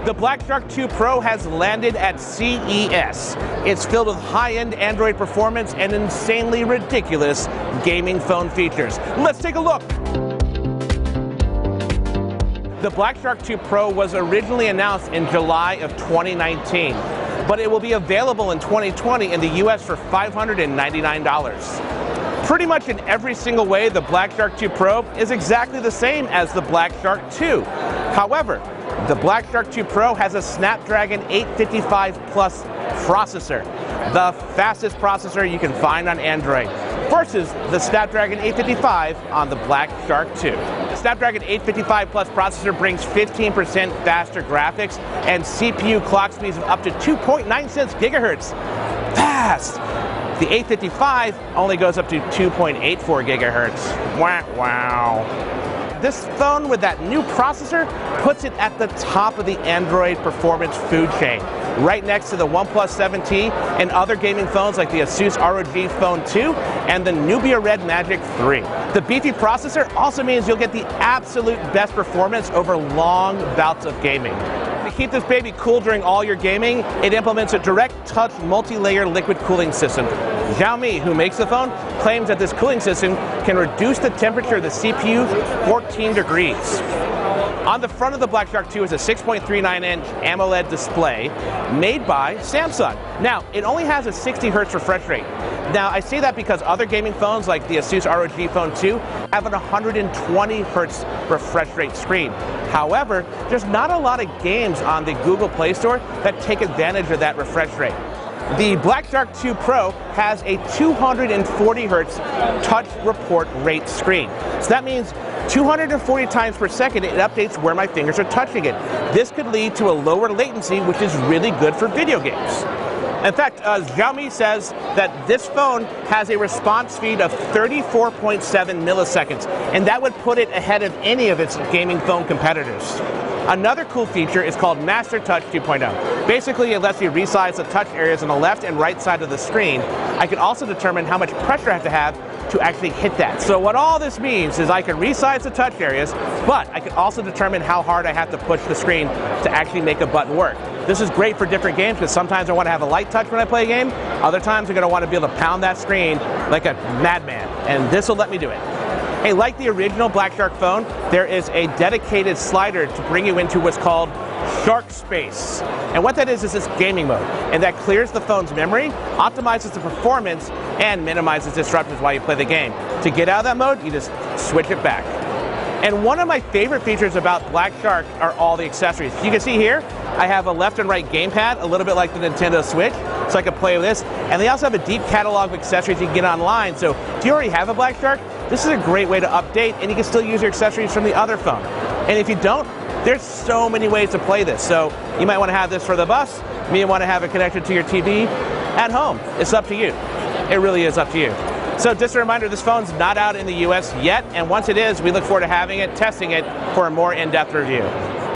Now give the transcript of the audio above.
The Blackshark 2 Pro has landed at CES. It's filled with high-end Android performance and insanely ridiculous gaming phone features. Let's take a look. The Blackshark 2 Pro was originally announced in July of 2019, but it will be available in 2020 in the US for $599. Pretty much in every single way, the Blackshark 2 Pro is exactly the same as the Blackshark 2. However, the Blackshark 2 Pro has a Snapdragon 855 Plus processor, the fastest processor you can find on Android, versus the Snapdragon 855 on the Blackshark 2. The Snapdragon 855 Plus processor brings 15% faster graphics and CPU clock speeds of up to 2.96 gigahertz. Fast! The 855 only goes up to 2.84 gigahertz. Wow. This phone with that new processor puts it at the top of the Android performance food chain, right next to the OnePlus 7T and other gaming phones like the Asus ROG Phone 2 and the Nubia Red Magic 3. The beefy processor also means you'll get the absolute best performance over long bouts of gaming. To keep this baby cool during all your gaming, it implements a direct touch multi-layer liquid cooling system. Xiaomi, who makes the phone, claims that this cooling system can reduce the temperature of the CPU 14 degrees. On the front of the Blackshark 2 is a 6.39-inch AMOLED display made by Samsung. Now, it only has a 60 Hz refresh rate. Now, I say that because other gaming phones like the Asus ROG Phone 2 have an 120 Hz refresh rate screen. However, there's not a lot of games on the Google Play Store that take advantage of that refresh rate. The Blackshark 2 Pro has a 240 Hz touch report rate screen. So that means 240 times per second it updates where my fingers are touching it. This could lead to a lower latency, which is really good for video games. In fact, Xiaomi says that this phone has a response speed of 34.7 milliseconds, and that would put it ahead of any of its gaming phone competitors. Another cool feature is called Master Touch 2.0. Basically, it lets you resize the touch areas on the left and right side of the screen. I can also determine how much pressure I have to actually hit that. So what all this means is I can resize the touch areas, but I can also determine how hard I have to push the screen to actually make a button work. This is great for different games because sometimes I want to have a light touch when I play a game. Other times I'm going to want to be able to pound that screen like a madman, and this will let me do it. Hey, like the original Blackshark phone, there is a dedicated slider to bring you into what's called Shark Space. And what that is this gaming mode. And that clears the phone's memory, optimizes the performance, and minimizes disruptions while you play the game. To get out of that mode, you just switch it back. And one of my favorite features about Blackshark are all the accessories. You can see here, I have a left and right gamepad, a little bit like the Nintendo Switch, so I can play with this. And they also have a deep catalog of accessories you can get online. So if you already have a Blackshark, this is a great way to update, and you can still use your accessories from the other phone. And if you don't, there's so many ways to play this. So you might want to have this for the bus, you may want to have it connected to your TV at home. It's up to you. It really is up to you. So just a reminder, this phone's not out in the US yet, and once it is, we look forward to having it, testing it for a more in-depth review.